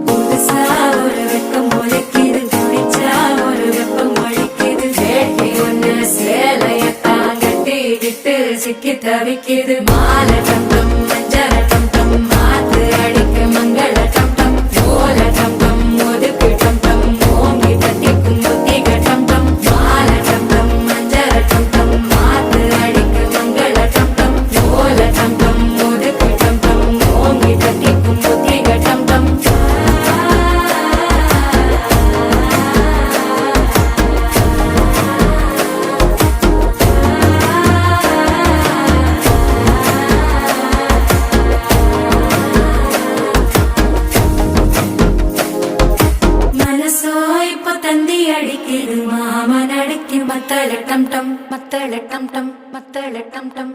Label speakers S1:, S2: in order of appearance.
S1: புதுசா ஒரு வெக்கம் முளைக்குது, குடிச்சா ஒரு வெப்பம் அடிக்குது. வேட்டி ஒண்ணு சேலையத்தான் கட்டிக்கிட்டு சிக்கி தவிக்குது. மாலை டம் மஞ்சள டம் மாத்து அடிக்க மங்கள டம் ஓல டம் ஒதுக்கு டம் ஓங்கி தட்டிக்கும் புத்திக டம் மாலை டம் மஞ்சள டம் மாத்து அடிக்க மங்கள டம் ஓல டம் ஒதுக்கு டம் ஓங்கி தட்டிக்கும் புத்திக டம் மனசோ இப்ப தந்தி அடிக்குது. மாமன் அடிக்கு மத்தள டம் மத்தள டம் மத்தள டம்